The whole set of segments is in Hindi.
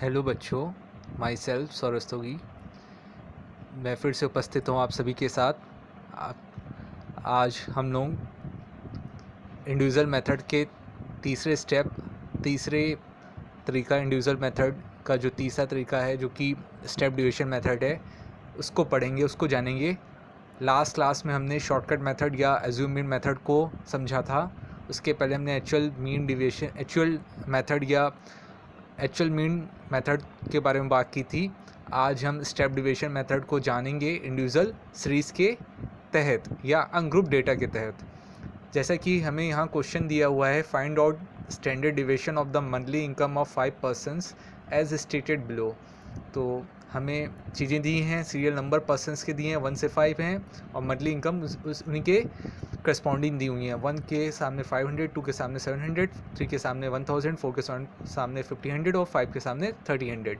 हेलो बच्चों, माई सेल्फ सौरभ रस्तोगी। मैं फिर से उपस्थित हूँ आप सभी के साथ। आज हम लोग इंडिविजुअल मेथड के तीसरे तरीका इंडिविजुअल मेथड का जो तीसरा तरीका है, जो कि स्टेप डिवीजन मेथड है, उसको पढ़ेंगे, उसको जानेंगे। लास्ट क्लास में हमने शॉर्टकट मेथड या एज्यूम मीन मेथड को समझा था। उसके पहले हमने एक्चुअल मीन मेथड के बारे में बात की थी। आज हम स्टेप डिवीजन मेथड को जानेंगे इंडिविजुअल सीरीज़ के तहत या अनग्रुप डेटा के तहत। जैसा कि हमें यहाँ क्वेश्चन दिया हुआ है, find out standard deviation of the monthly income of 5 persons as stated below. तो हमें चीज़ें दी हैं, सीरियल नंबर पर्सन्स के दिए हैं, 1 से 5 हैं, और मंथली इनकम उन्हीं के करस्पॉन्डिंग दी हुई हैं। 1 के सामने 500, 2 के सामने 700, 3 के सामने 1000, 4 के सामने 1500 और 5 के सामने 3000।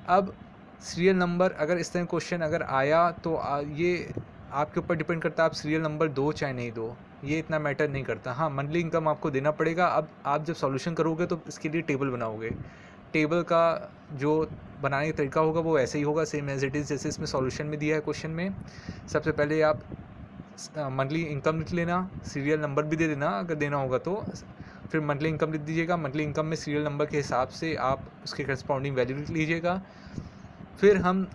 अब सीरियल नंबर अगर इस तरह क्वेश्चन अगर आया तो ये आपके ऊपर डिपेंड करता है, आप सीरियल नंबर दो चाहे नहीं दो, ये इतना मैटर नहीं करता। हाँ, मंथली इनकम आपको देना पड़ेगा। अब आप जब सॉल्यूशन करोगे तो इसके लिए टेबल बनाओगे। टेबल का जो बनाने का तरीका होगा वो ऐसे ही होगा, सेम एज इट इज़ जैसे इसमें सॉल्यूशन में दिया है क्वेश्चन में। सबसे पहले आप मंथली इनकम लिख लेना, सीरियल नंबर भी दे देना अगर देना होगा तो। फिर मंथली इनकम लिख दीजिएगा, मंथली इनकम में सीरियल नंबर के हिसाब से आप उसके करस्पॉन्डिंग वैल्यू लिख लीजिएगा। फिर हम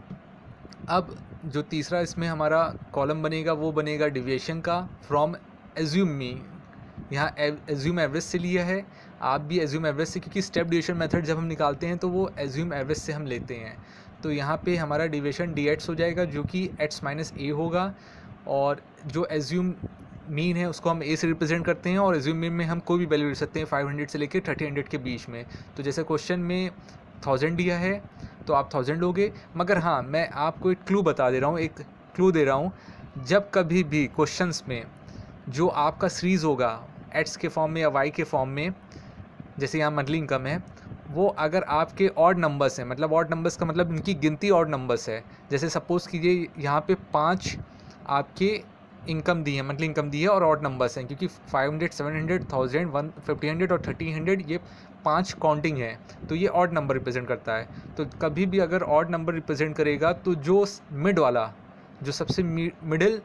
अब जो तीसरा इसमें हमारा कॉलम बनेगा वो बनेगा डिविएशन का, फ्रॉम एज्यूम मी। यहाँ एज्यूम एवरेज से लिया है, आप भी एज्यूम एवरेज से, क्योंकि स्टेप डिविएशन मेथड जब हम निकालते हैं तो वो एज्यूम एवरेज से हम लेते हैं। तो यहाँ पे हमारा डिविएशन डी एट्स हो जाएगा, जो कि एक्स माइनस ए होगा, और जो एज्यूम मीन है उसको हम ए से रिप्रेजेंट करते हैं, और एज्यूम मीन में हम कोई भी वैल्यू ले सकते हैं 500 से लेकर 3000 के बीच में। तो जैसे क्वेश्चन में 1000 दिया है तो आप 1000 लोगे। मगर हाँ, मैं आपको एक क्लू बता दे रहा हूँ, एक क्लू दे रहा हूँ। जब कभी भी क्वेश्चंस में जो आपका सीरीज़ होगा एक्स के फॉर्म में या वाई के फॉर्म में, जैसे यहाँ मंथली इनकम है, वो अगर आपके ऑड नंबर्स हैं, मतलब ऑड नंबर्स का मतलब इनकी गिनती ऑड नंबर्स है। जैसे सपोज़ कीजिए यहाँ पे 5 आपके इनकम दी है, मंथली इनकम दी है, और ऑड नंबर्स हैं, क्योंकि 500, 700, 1000, 1500 और 3000 ये 5 काउंटिंग है, तो ये ऑड नंबर रिप्रेजेंट करता है। तो कभी भी अगर ऑड नंबर रिप्रेजेंट करेगा तो जो मिड वाला, जो सबसे मिडिल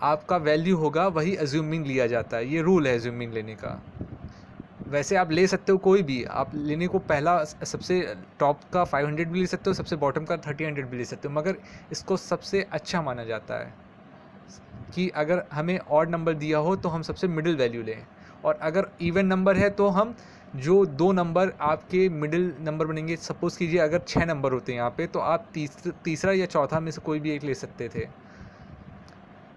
आपका वैल्यू होगा वही एज्यूमिंग लिया जाता है। ये रूल है एज्यूमिंग लेने का। वैसे आप ले सकते हो कोई भी, आप लेने को पहला सबसे टॉप का 500 भी ले सकते हो, सबसे बॉटम का 3000 भी ले सकते हो, मगर इसको सबसे अच्छा माना जाता है कि अगर हमें ऑड नंबर दिया हो तो हम सबसे मिडिल वैल्यू लें, और अगर इवन नंबर है तो हम जो दो नंबर आपके मिडिल नंबर बनेंगे, सपोज़ कीजिए अगर 6 नंबर होते हैं यहाँ पे, तो आप तीसरा या चौथा में से कोई भी एक ले सकते थे।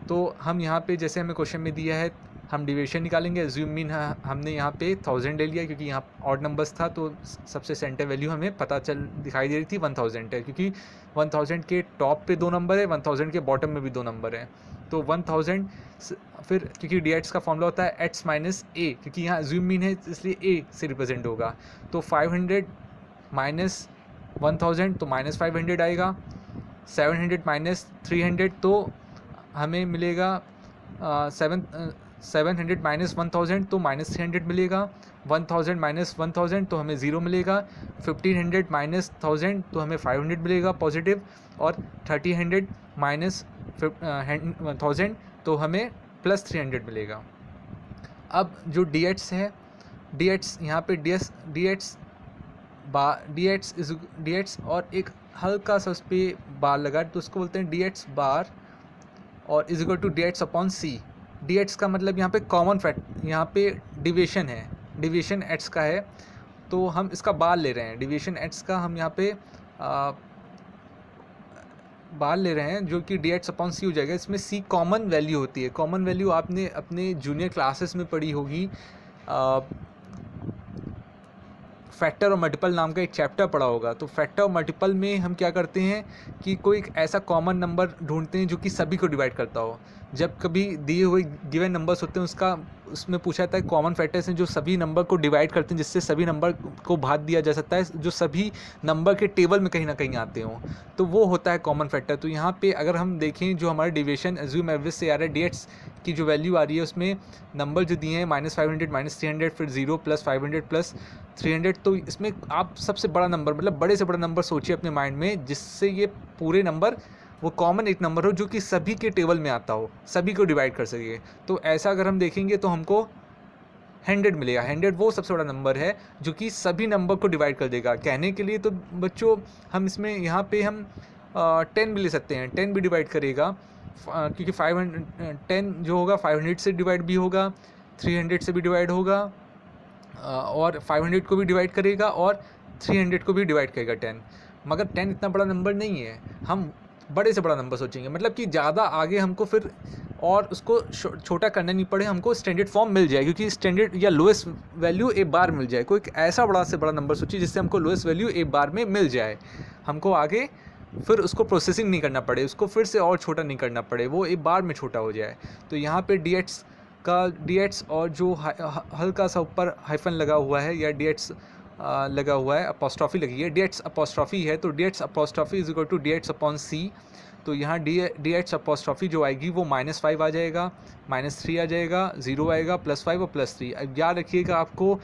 तो हम यहाँ पे जैसे हमें क्वेश्चन में दिया है, हम डिविएशन निकालेंगे। एज्यूम मीन हमने यहाँ पे 1000 ले लिया, क्योंकि यहाँ ऑड नंबर्स था, तो सबसे सेंटर वैल्यू हमें दिखाई दे रही थी 1000 है, क्योंकि 1000 के टॉप पे 2 नंबर है, 1000 के बॉटम में भी 2 नंबर है। तो 1000 फिर क्योंकि डी एक्स का फॉर्मूला होता है एक्स माइनस ए, क्योंकि यहाँ एज्यूम मीन है इसलिए ए से रिप्रेजेंट होगा। तो 500 माइनस 1000 तो माइनस 500 आएगा, 700 माइनस 300 तो हमें मिलेगा 700 माइनस 1000 तो माइनस 300 मिलेगा, 1000 माइनस 1000 तो हमें 0 मिलेगा, 1500 माइनस 1000 तो हमें 500 मिलेगा पॉजिटिव, और 3000 माइनस 1000 तो हमें प्लस 300 मिलेगा। अब जो डी एट्स है, डी एट्स यहाँ पे डी एट्स और एक हल्का सा उस पर बार लगा तो उसको बोलते हैं डी एट्स बार, और is equal to D x upon C. D x का मतलब यहाँ पे कॉमन फैक्ट, यहाँ पे डिविएशन है, डिविएशन एट्स का है, तो हम इसका बार ले रहे हैं। डिविएशन एट्स का हम यहाँ पे बार ले रहे हैं, जो कि डी एट्स अपॉन सी हो जाएगा। इसमें सी कॉमन वैल्यू होती है। कॉमन वैल्यू आपने अपने जूनियर क्लासेस में पढ़ी होगी, फैक्टर और मल्टीपल नाम का एक चैप्टर पढ़ा होगा। तो फैक्टर और मल्टीपल में हम क्या करते हैं कि कोई एक ऐसा कॉमन नंबर ढूंढते हैं जो कि सभी को डिवाइड करता हो। जब कभी दिए हुए गिवन नंबर्स होते हैं उसका उसमें पूछा था कॉमन फैक्टर्स हैं जो सभी नंबर को डिवाइड करते हैं, जिससे सभी नंबर को भाग दिया जा सकता है, जो सभी नंबर के टेबल में कहीं ना कहीं आते हों, तो वो होता है कॉमन फैक्टर। तो यहाँ पे अगर हम देखें जो हमारा डिविजन एज्यूम एवरेज से आ रहा है, DX की जो वैल्यू आ रही है उसमें नंबर जो दिए हैं -500 -300 फिर 0 +500 +300, तो इसमें आप सबसे बड़ा नंबर मतलब बड़े से बड़ा नंबर सोचिए अपने माइंड में, जिससे ये पूरे नंबर वो कॉमन एक नंबर हो जो कि सभी के टेबल में आता हो, सभी को डिवाइड कर सके। तो ऐसा अगर हम देखेंगे तो हमको 100 मिलेगा। 100 वो सबसे बड़ा नंबर है जो कि सभी नंबर को डिवाइड कर देगा। कहने के लिए तो बच्चों हम इसमें यहाँ पे हम 10 भी ले सकते हैं, 10 भी डिवाइड करेगा, क्योंकि 10 जो होगा 500 से डिवाइड भी होगा, 300 से भी डिवाइड होगा, और 500 को भी डिवाइड करेगा और 300 को भी डिवाइड करेगा 10। मगर 10 इतना बड़ा नंबर नहीं है, हम बड़े से बड़ा नंबर सोचेंगे, मतलब कि ज़्यादा आगे हमको फिर और उसको छोटा करना नहीं पड़े, हमको स्टैंडर्ड फॉर्म मिल जाए, क्योंकि स्टैंडर्ड या लोएस्ट वैल्यू एक बार मिल जाए। कोई ऐसा बड़ा से बड़ा नंबर सोचिए जिससे हमको लोएस्ट वैल्यू एक बार में मिल जाए, हमको आगे फिर उसको प्रोसेसिंग नहीं करना पड़े, उसको फिर से और छोटा नहीं करना पड़े, वो एक बार में छोटा हो जाए। तो यहाँ पे DX और जो हल्का सा ऊपर हाइफन लगा हुआ है या DX लगा हुआ है, अपोस्ट्रॉफी लगी है, DX अपोस्ट्रॉफी है, तो DX apostrophe is equal to DX/C। तो यहाँ DX अपोस्ट्रॉफी जो आएगी वो -5 आ जाएगा, -3 आ जाएगा, 0 आएगा, +5 और +3। अब याद रखिएगा आपको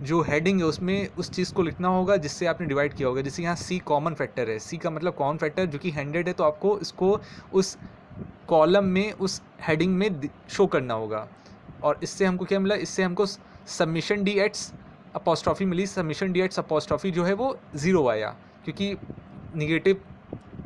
जो हेडिंग है उसमें उस चीज़ को लिखना होगा जिससे आपने डिवाइड किया होगा। जैसे यहाँ C कॉमन फैक्टर है, C का मतलब कॉमन फैक्टर जो कि 100 है, तो आपको इसको उस कॉलम में उस हेडिंग में शो करना होगा। और इससे हमको क्या मिला, इससे हमको सबमिशन DX अपोस्ट्रॉफी मिली। सबमिशन DX अपोस्ट्रॉफी जो है वो 0 आया, क्योंकि निगेटिव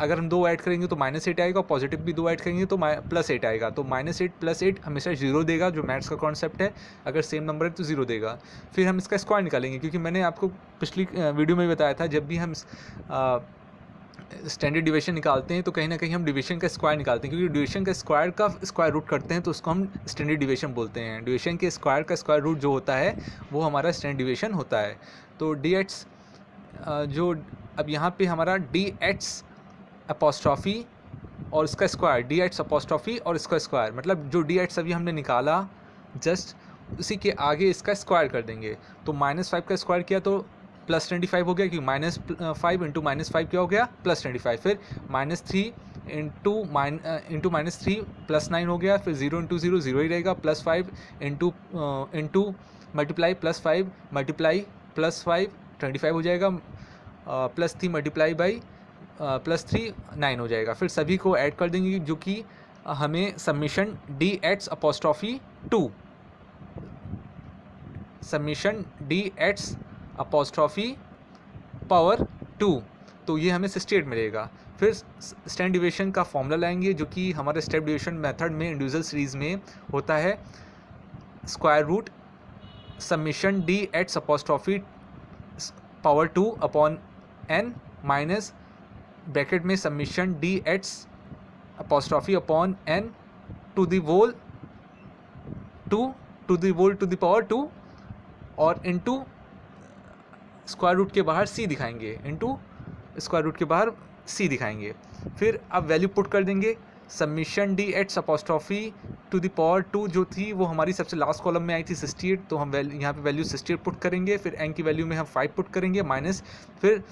अगर हम 2 ऐड करेंगे तो -8 आएगा, और पॉजिटिव भी 2 ऐड करेंगे तो +8 आएगा। तो -8 +8 हमेशा 0 देगा, जो मैथ्स का कॉन्सेप्ट है, अगर सेम नंबर है तो 0 देगा। फिर हम इसका स्क्वायर निकालेंगे, क्योंकि मैंने आपको पिछली वीडियो में बताया था जब भी हम स्टैंडर्ड डिवीजन निकालते हैं तो कहीं ना कहीं हम डिवीजन का स्क्वायर निकालते हैं, क्योंकि डिवीजन का स्क्वायर का स्क्वायर रूट करते हैं तो उसको हम स्टैंडर्ड डिवीजन बोलते हैं। डिवीजन के स्क्वायर का स्क्वायर रूट जो होता है वो हमारा स्टैंडर्ड डिवीजन होता है। तो DX जो अब यहाँ पे हमारा DX अपोस्ट्रॉफी और इसका स्क्वायर, DX अपोस्ट्रॉफी और इसका स्क्वायर, मतलब जो DX अभी हमने निकाला जस्ट उसी के आगे इसका स्क्वायर कर देंगे। तो -5 का स्क्वायर किया तो +25 हो गया, क्योंकि -5 इंटू -5 क्या हो गया, +25। फिर -3 इंटू -3 +9 हो गया, फिर 0 इंटू 0 0 ही रहेगा, +5 इंटू मल्टीप्लाई +5 मल्टीप्लाई +5 25 हो जाएगा, +3 मल्टीप्लाई बाई +3 9 हो जाएगा। फिर सभी को ऐड कर देंगे जो कि हमें submission DX apostrophe 2 submission DX apostrophe power 2, तो ये हमें 68 मिलेगा। फिर स्टैंडर्ड डिवीजन का फॉर्मूला लाएंगे जो कि हमारे स्टेप डिवीजन मेथड में इंडिविजुअल सीरीज़ में होता है, square root summation DX apostrophe power 2 upon n minus bracket में summation DX apostrophe upon n to the whole 2 to the power 2 और इनटू स्क्वायर रूट के बाहर C दिखाएंगे, इनटू स्क्वायर रूट के बाहर C दिखाएंगे। फिर अब वैल्यू पुट कर देंगे, summation DX apostrophe to the power 2 जो थी वो हमारी सबसे लास्ट कॉलम में आई थी 68, तो हम यहाँ पे वैल्यू 68 पुट करेंगे। फिर n की वैल्यू में हम 5 पुट करेंगे माइनस, फिर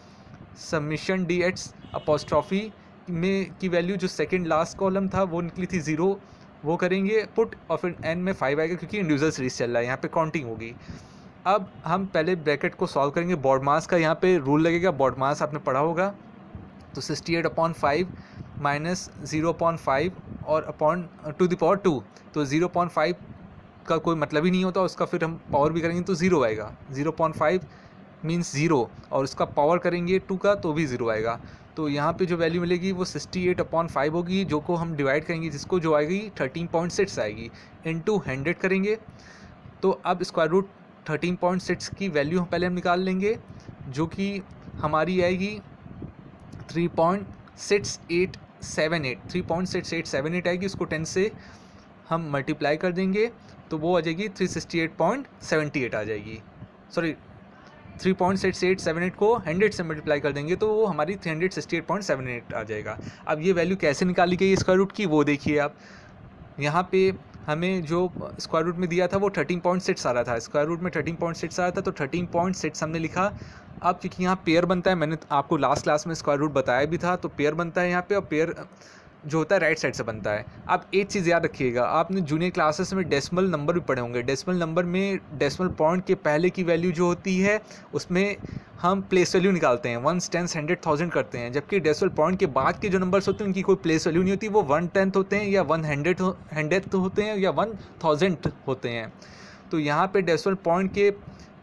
सबमिशन DX अपोस्ट्रॉफी में की वैल्यू जो सेकंड लास्ट कॉलम था वो निकली थी 0, वो करेंगे पुट, और फिर n में 5 आएगा क्योंकि इंडिविजुअल सीरीज चल रहा है, यहाँ पे काउंटिंग होगी। अब हम पहले ब्रैकेट को सॉल्व करेंगे, बॉड मास का यहाँ पे रूल लगेगा, बॉड मास आपने पढ़ा होगा। तो 68/5 माइनस 0/5 और अपॉन टू द पावर 2, तो 0/5 का कोई मतलब ही नहीं होता, उसका फिर हम पावर भी करेंगे तो 0 आएगा, 0/5 मीन्स 0, और उसका पावर करेंगे 2 का तो भी 0 आएगा। तो यहाँ पे जो वैल्यू मिलेगी वो 68/5 होगी, जो को हम डिवाइड करेंगे जिसको जो आएगी 13.6 आएगी, इनटू 100 करेंगे। तो अब स्क्वायर रूट 13.6 की वैल्यू पहले हम निकाल लेंगे, जो कि हमारी आएगी 3.6878 आएगी, उसको 10 से हम मल्टीप्लाई कर देंगे तो वो आ जाएगी 368.78 आ जाएगी। सॉरी 3.6878 को 100 से मल्टीप्लाई कर देंगे तो वो हमारी 368.78 आ जाएगा। अब ये वैल्यू कैसे निकाली गई स्क्वायर रूट की वो देखिए आप, यहाँ पे हमें जो स्क्वायर रूट में दिया था वो 13.6 आ रहा था, स्क्वायर रूट में 13.6 आ रहा था, तो 13.6 हमने लिखा। अब क्योंकि यहाँ पेयर बनता है, मैंने आपको लास्ट क्लास में स्क्वायर रूट बताया भी था, तो पेयर बनता है यहाँ पे, और पेयर जो होता है राइट साइड से बनता है। अब एक चीज़ याद रखिएगा, आपने जूनियर क्लासेस में डेसिमल नंबर भी पढ़े होंगे। डेसिमल नंबर में डेसिमल पॉइंट के पहले की वैल्यू जो होती है उसमें हम प्लेस वैल्यू निकालते हैं, 1, 10, 100, 1000 करते हैं, जबकि डेसिमल पॉइंट के बाद के जो नंबर्स होते हैं उनकी कोई प्लेस वैल्यू नहीं होती, वो 1/10 होते हैं या 100th होते हैं या 1000th होते हैं। तो यहाँ पे डेसिमल पॉइंट के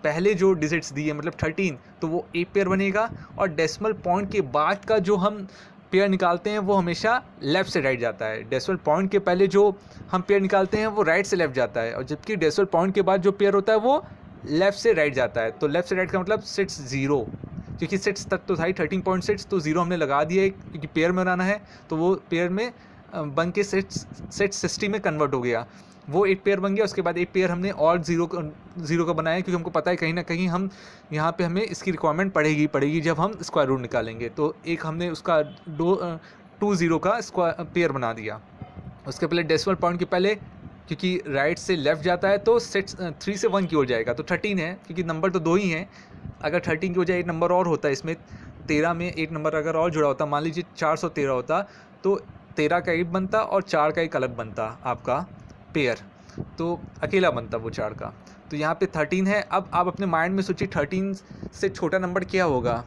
पहले जो डिजिट्स दिए मतलब 13, तो वो एक पेयर बनेगा, और डेसिमल पॉइंट के बाद का जो हम पेयर निकालते हैं वो हमेशा लेफ़्ट से राइट जाता है। डेसिमल पॉइंट के पहले जो हम पेयर निकालते हैं वो राइट से लेफ़्ट जाता है, और जबकि डेसिमल पॉइंट के बाद जो पेयर होता है वो लेफ़्ट से राइट जाता है। तो लेफ़्ट से राइट का मतलब 6-0, क्योंकि 6 तक तो था ही 13.6, तो 0 हमने लगा दिया है क्योंकि पेयर में बनाना है, तो वो पेयर में बन के 60 में कन्वर्ट हो गया। वो एक पेयर बन गया, उसके बाद एक पेयर हमने और ज़ीरो का बनाया, क्योंकि हमको पता है कहीं ना कहीं हम यहाँ पे हमें इसकी रिक्वायरमेंट पड़ेगी जब हम स्क्वायर रूट निकालेंगे। तो एक हमने उसका 2 0 का स्क्वायर पेयर बना दिया। उसके पहले डेसिमल पॉइंट के पहले क्योंकि राइट से लेफ़्ट जाता है तो 3 से 1 की ओर जाएगा, तो 13 है, क्योंकि नंबर तो 2 ही हैं। अगर 13 की वजह एक नंबर और होता है इसमें, 13 में एक नंबर अगर और जुड़ा होता, मान लीजिए 413 होता, तो 13 का एक बनता और 4 का एक अलग बनता आपका पेयर, तो अकेला बनता वो 4 का। तो यहाँ पे 13 है। अब आप अपने माइंड में सोचिए 13 से छोटा नंबर क्या होगा,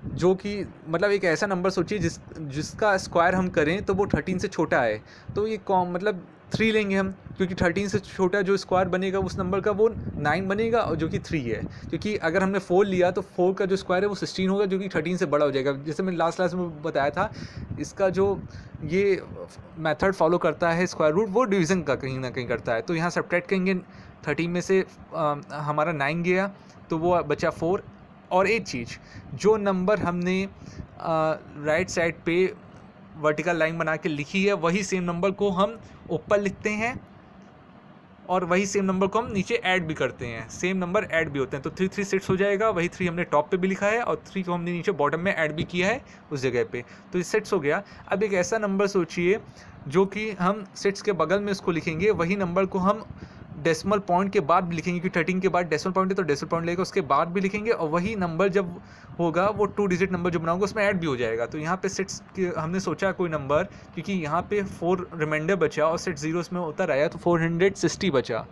जो कि मतलब एक ऐसा नंबर सोचिए जिसका स्क्वायर हम करें तो वो 13 से छोटा है। तो ये मतलब 3 लेंगे हम, क्योंकि 13 से छोटा जो स्क्वायर बनेगा उस नंबर का वो 9 बनेगा, और जो कि 3 है। क्योंकि अगर हमने 4 लिया तो 4 का जो स्क्वायर है वो 16 होगा, जो कि 13 से बड़ा हो जाएगा। जैसे मैंने लास्ट क्लास में बताया था, इसका जो ये मेथड फॉलो करता है स्क्वायर रूट, वो डिवीज़न का कहीं ना कहीं करता है। तो यहाँ सब्ट्रैक्ट करेंगे, 13 में से हमारा 9 गया तो वो बचा 4। और एक चीज़, जो नंबर हमने राइट साइड पे वर्टिकल लाइन बना के लिखी है, वही सेम नंबर को हम ऊपर लिखते हैं, और वही सेम नंबर को हम नीचे ऐड भी करते हैं। सेम नंबर ऐड भी होते हैं, तो 3 3 6 हो जाएगा। वही 3 हमने टॉप पे भी लिखा है, और 3 को हमने नीचे बॉटम में ऐड भी किया है उस जगह पे, तो ये 6 हो गया। अब एक ऐसा नंबर सोचिए जो कि हम 6 के बगल में उसको लिखेंगे, वही नंबर को हम डेसिमल पॉइंट के बाद भी लिखेंगे, क्योंकि 13 के बाद डेसिमल पॉइंट है तो डेसिमल पॉइंट लेगा, उसके बाद भी लिखेंगे, और वही नंबर जब होगा वो 2 डिजिट नंबर जो बनाऊंगा उसमें ऐड भी हो जाएगा। तो यहाँ पे 6 के हमने सोचा कोई नंबर, क्योंकि यहाँ पे 4 रिमाइंडर बचा और 6 0 में उतर आया, तो 460 बचा।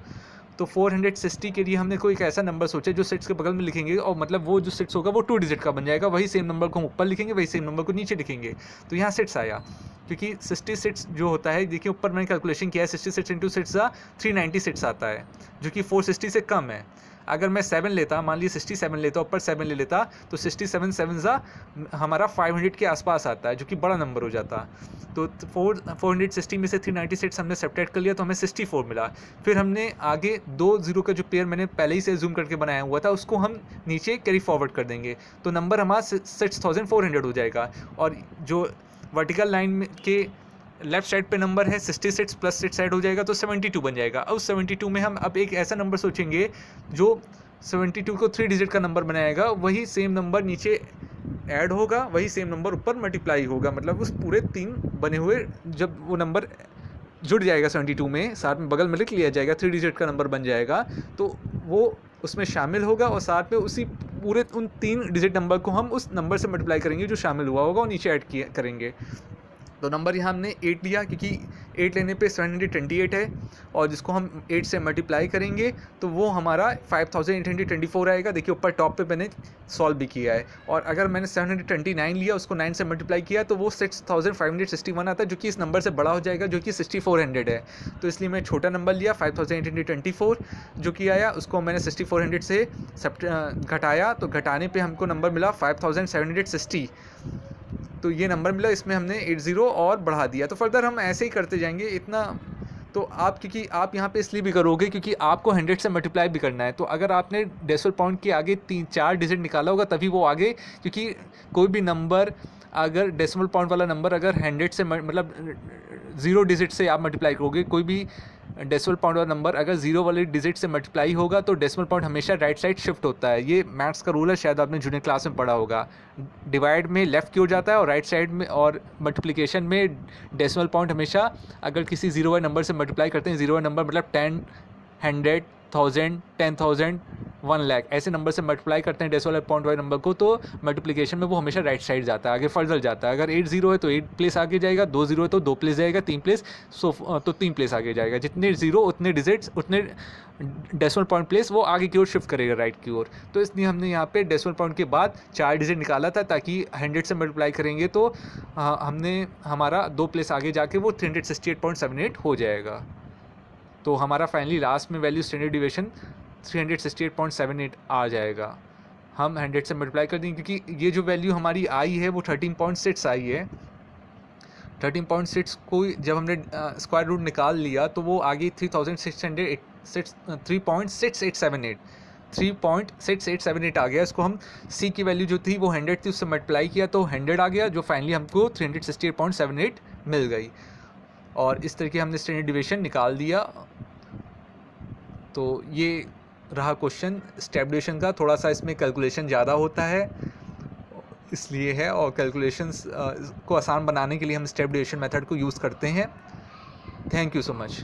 तो 460 के लिए हमने कोई एक ऐसा नंबर सोचा जो 6 के बगल में लिखेंगे, और मतलब वो जो 6 होगा वो 2 डिजिट का बन जाएगा। वही सेम नंबर को हम ऊपर लिखेंगे, वही सेम नंबर को नीचे लिखेंगे, तो यहाँ 6 आया। क्योंकि 66 जो होता है, देखिए ऊपर मैंने कैलकुलेशन किया है, 66 इंटू 6 396 आता है, जो कि 460 से कम है। अगर मैं 7 लेता, मान लीजिए 67 लेता, ऊपर 7 ले लेता, तो 67 7 हमारा 500 के आसपास आता है, जो कि बड़ा नंबर हो जाता। तो 460 में से 396 हमने सब्ट्रैक्ट कर लिया, तो हमें 64 मिला। फिर हमने आगे 2 0 का जो पेयर मैंने पहले ही से जूम करके बनाया हुआ था, उसको हम नीचे कैरी फॉरवर्ड कर देंगे, तो नंबर हमारा 6400 हो जाएगा। और जो वर्टिकल लाइन के लेफ्ट साइड पे नंबर है 66 प्लस 6 साइड हो जाएगा, तो 72 बन जाएगा। अब 72 में हम अब एक ऐसा नंबर सोचेंगे जो 72 को 3 डिजिट का नंबर बनाएगा, वही सेम नंबर नीचे ऐड होगा, वही सेम नंबर ऊपर मल्टीप्लाई होगा, मतलब उस पूरे 3 बने हुए जब वो नंबर जुड़ जाएगा 72 में, साथ में बगल में लिख लिया जाएगा, 3 डिजिट का नंबर बन जाएगा, तो वो उसमें शामिल होगा, और साथ में उसी पूरे उन 3 डिजिट नंबर को हम उस नंबर से मल्टीप्लाई करेंगे जो शामिल हुआ होगा, और नीचे ऐड किया करेंगे। तो नंबर यहाँ हमने 8 लिया, क्योंकि 8 लेने पे 728 है, और जिसको हम 8 से मल्टीप्लाई करेंगे तो वो हमारा 5824 आएगा। देखिए ऊपर टॉप पे मैंने सॉल्व भी किया है। और अगर मैंने 729 लिया, उसको 9 से मल्टीप्लाई किया, तो वो 6561 आता है, जो कि इस नंबर से बड़ा हो जाएगा, जो कि 6400 है। तो इसलिए मैं छोटा नंबर लिया 5824, जो कि आया, उसको मैंने 6400 से घटाया, तो घटाने पर हमको नंबर मिला 5760। तो ये नंबर मिला, इसमें हमने 80 और बढ़ा दिया। तो फर्दर हम ऐसे ही करते जाएंगे इतना। तो आप, क्योंकि आप यहाँ पे इसलिए भी करोगे क्योंकि आपको 100 से मल्टीप्लाई भी करना है, तो अगर आपने डेसिमल पॉइंट के आगे 3-4 डिजिट निकाला होगा तभी वो आगे, क्योंकि कोई भी नंबर अगर डेसिमल पॉइंट वाला नंबर अगर 100 से मतलब 0 डिजिट से आप मल्टीप्लाई करोगे, कोई भी डेसिमल पॉइंट वाला नंबर अगर 0 वाले डिजिट से मल्टीप्लाई होगा तो डेसिमल पॉइंट हमेशा राइट साइड शिफ्ट होता है। ये मैथ्स का रूल है, शायद आपने जूनियर क्लास में पढ़ा होगा। डिवाइड में लेफ़्ट की ओर जाता है और राइट साइड में, और मल्टीप्लिकेशन में डेसिमल पॉइंट हमेशा अगर किसी 0 वाले नंबर से मल्टीप्लाई करते हैं, 0 वाला नंबर मतलब 10, 100, 1000, 10,000, 1 लाख, ऐसे नंबर से मल्टीप्लाई करते हैं डेसिमल पॉइंट वाले नंबर को, तो मल्टीप्लिकेशन में वो हमेशा राइट साइड जाता है, आगे फर्दर जाता है। अगर 8 0 है तो 8 प्लेस आगे जाएगा, 2 0 है तो 2 प्लेस जाएगा, 3 प्लेस तो 3 प्लेस आगे जाएगा। जितने 0 उतने डिजिट्स उतने डेसिमल पॉइंट प्लेस वो आगे की ओर शिफ्ट करेगा, राइट की ओर। तो इसलिए हमने यहाँ पे डेसिमल पॉइंट के बाद 4 डिजिट निकाला था, ताकि 100 से मल्टीप्लाई करेंगे तो हमने हमारा 2 प्लेस आगे जाके वो 368.78 हो जाएगा। तो हमारा फाइनली लास्ट में वैल्यू स्टैंडर्ड डिविएशन 368.78 आ जाएगा। हम 100 से मल्टीप्लाई कर देंगे, क्योंकि ये जो वैल्यू हमारी आई है वो 13.6 आई है। 13.6 को जब हमने स्क्वायर रूट निकाल लिया तो वो आगे 3.6878 आ गया। इसको हम सी की वैल्यू जो थी वो 100 थी, उससे मल्टीप्लाई किया तो 100 आ गया, जो फाइनली हमको 368.78 मिल गई। और इस तरीके हमने स्टैंडर्ड डिविएशन निकाल दिया। तो ये रहा क्वेश्चन स्टेप डिविएशन का। थोड़ा सा इसमें कैलकुलेशन ज़्यादा होता है इसलिए है, और कैलकुलेशंस को आसान बनाने के लिए हम स्टेप डिविएशन मेथड को यूज़ करते हैं। Thank you so much.